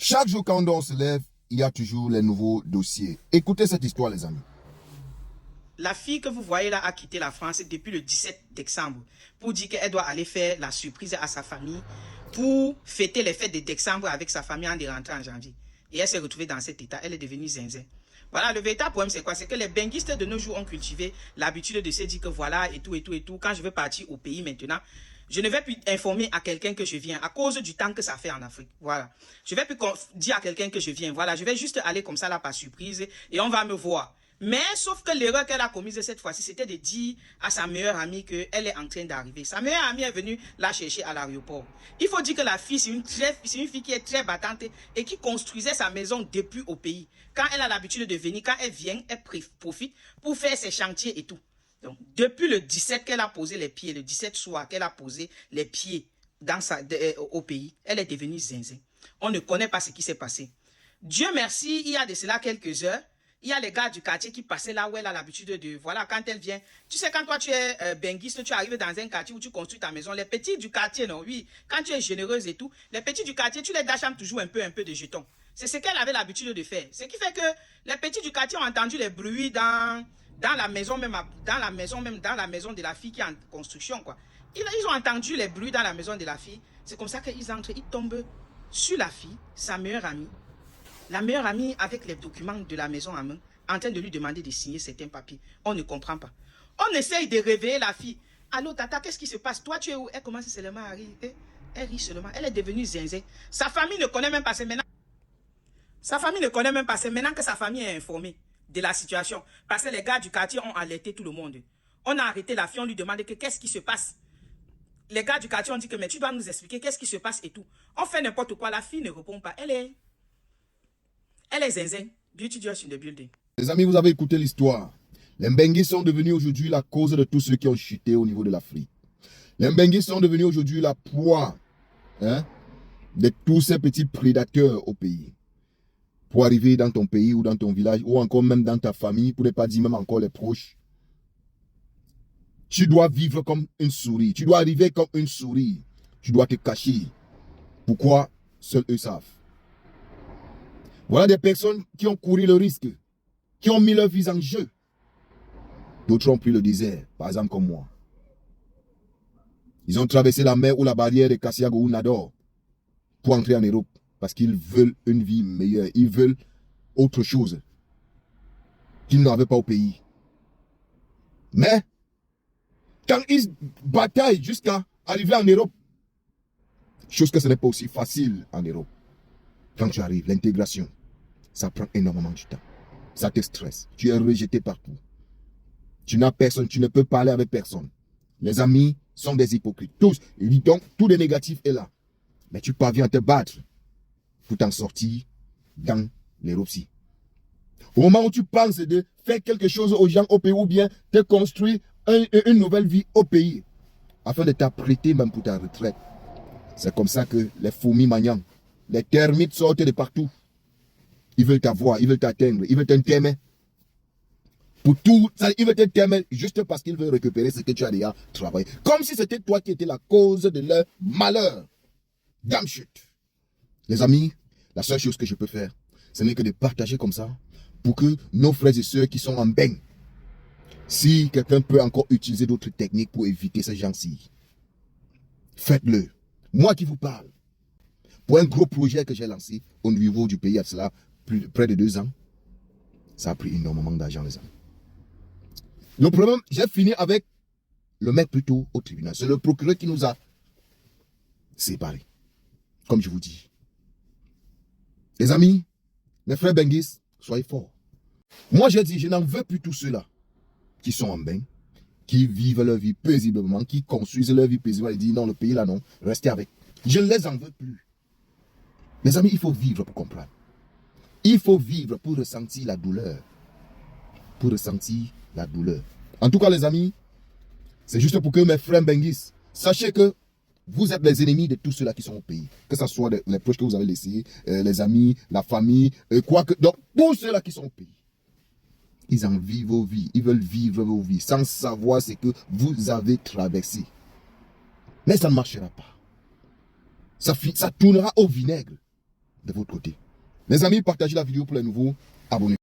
Chaque jour quand on se lève, il y a toujours les nouveaux dossiers. Écoutez cette histoire, les amis. La fille que vous voyez là a quitté la France depuis le 17 décembre pour dire qu'elle doit aller faire la surprise à sa famille pour fêter les fêtes de décembre avec sa famille en rentrant en janvier. Et elle s'est retrouvée dans cet état. Elle est devenue zinzin. Voilà, le véritable problème, c'est quoi? C'est que les benguistes de nos jours ont cultivé l'habitude de se dire que voilà, et tout. Quand je veux partir au pays maintenant, je ne vais plus informer à quelqu'un que je viens à cause du temps que ça fait en Afrique. Voilà. Je vais plus dire à quelqu'un que je viens. Voilà, je vais juste aller comme ça là par surprise et on va me voir. Mais sauf que l'erreur qu'elle a commise cette fois-ci, c'était de dire à sa meilleure amie qu'elle est en train d'arriver. Sa meilleure amie est venue la chercher à l'aéroport. Il faut dire que la fille, c'est une fille qui est très battante et qui construisait sa maison depuis au pays. Quand elle a l'habitude de venir, quand elle vient, elle profite pour faire ses chantiers et tout. Donc, depuis le 17 qu'elle a posé les pieds, le 17 soir qu'elle a posé les pieds au pays, elle est devenue zinzin. On ne connaît pas ce qui s'est passé. Dieu merci, il y a de cela quelques heures, il y a les gars du quartier qui passaient là où elle a l'habitude de... Voilà, quand elle vient... Tu sais, quand toi, tu es benguiste, tu arrives dans un quartier où tu construis ta maison, les petits du quartier, non, oui, quand tu es généreuse et tout, les petits du quartier, tu les dachams toujours un peu de jetons. C'est ce qu'elle avait l'habitude de faire. Ce qui fait que les petits du quartier ont entendu les bruits dans la maison même, dans la maison de la fille qui est en construction, quoi. Ils ont entendu les bruits dans la maison de la fille. C'est comme ça qu'ils entrent, ils tombent sur la fille, sa meilleure amie. La meilleure amie avec les documents de la maison en main, en train de lui demander de signer certains papiers. On ne comprend pas. On essaye de réveiller la fille. Allô, tata, qu'est-ce qui se passe? Toi, tu es où? Elle commence seulement à rire. Elle rit seulement. Elle est devenue zinzin. Sa famille ne connaît même pas. C'est maintenant. Sa famille ne connaît même pas. C'est maintenant que sa famille est informée de la situation. Parce que les gars du quartier ont alerté tout le monde. On a arrêté la fille, on lui demande qu'est-ce qui se passe. Les gars du quartier ont dit que mais tu dois nous expliquer qu'est-ce qui se passe et tout. On fait n'importe quoi. La fille ne répond pas. Elle est zinzin. Beauty just in the building. Les amis, vous avez écouté l'histoire. Les Mbenguis sont devenus aujourd'hui la cause de tous ceux qui ont chuté au niveau de l'Afrique. Les Mbenguis sont devenus aujourd'hui la proie de tous ces petits prédateurs au pays. Pour arriver dans ton pays ou dans ton village ou encore même dans ta famille, pour ne pas dire même encore les proches, tu dois vivre comme une souris. Tu dois arriver comme une souris. Tu dois te cacher. Pourquoi? Seuls eux savent. Voilà des personnes qui ont couru le risque, qui ont mis leur vie en jeu. D'autres ont pris le désert, par exemple comme moi. Ils ont traversé la mer ou la barrière de Kassiago ou Nador pour entrer en Europe parce qu'ils veulent une vie meilleure. Ils veulent autre chose qu'ils n'avaient pas au pays. Mais quand ils bataillent jusqu'à arriver en Europe, chose que ce n'est pas aussi facile en Europe. Quand tu arrives, l'intégration, ça prend énormément de temps. Ça te stresse. Tu es rejeté partout. Tu n'as personne, tu ne peux parler avec personne. Les amis sont des hypocrites. Tous. Donc, tout le négatif est là. Mais tu parviens à te battre pour t'en sortir dans l'éruption. Au moment où tu penses de faire quelque chose aux gens au pays ou bien te construire une nouvelle vie au pays, afin de t'apprêter même pour ta retraite, c'est comme ça que les fourmis magnants, les termites sortent de partout. Ils veulent t'avoir, ils veulent t'atteindre, ils veulent t'aimer. Pour tout, ils veulent t'aimer juste parce qu'ils veulent récupérer ce que tu as déjà travaillé. Comme si c'était toi qui étais la cause de leur malheur. Damn shit. Les amis, la seule chose que je peux faire, ce n'est que de partager comme ça pour que nos frères et sœurs qui sont en bain, si quelqu'un peut encore utiliser d'autres techniques pour éviter ces gens-ci, faites-le. Moi qui vous parle, pour un gros projet que j'ai lancé au niveau du pays, à cela près de 2 ans, ça a pris énormément d'argent, les amis. Le problème, j'ai fini avec le mec plutôt au tribunal. C'est le procureur qui nous a séparés. Comme je vous dis. Les amis, mes frères benguistes, soyez forts. Moi, j'ai dit, je n'en veux plus tous ceux-là qui sont en bain, qui vivent leur vie paisiblement, qui construisent leur vie paisiblement et disent non, le pays là, non, restez avec. Je ne les en veux plus. Mes amis, il faut vivre pour comprendre. Il faut vivre pour ressentir la douleur. Pour ressentir la douleur. En tout cas, les amis, c'est juste pour que mes frères benguistes, sachez que vous êtes les ennemis de tous ceux-là qui sont au pays. Que ce soit les proches que vous avez laissés, les amis, la famille, quoi que. Donc, tous ceux-là qui sont au pays. Ils envient vos vies. Ils veulent vivre vos vies sans savoir ce que vous avez traversé. Mais ça ne marchera pas. Ça tournera au vinaigre. de votre côté. Mes amis, partagez la vidéo pour les nouveaux abonnés.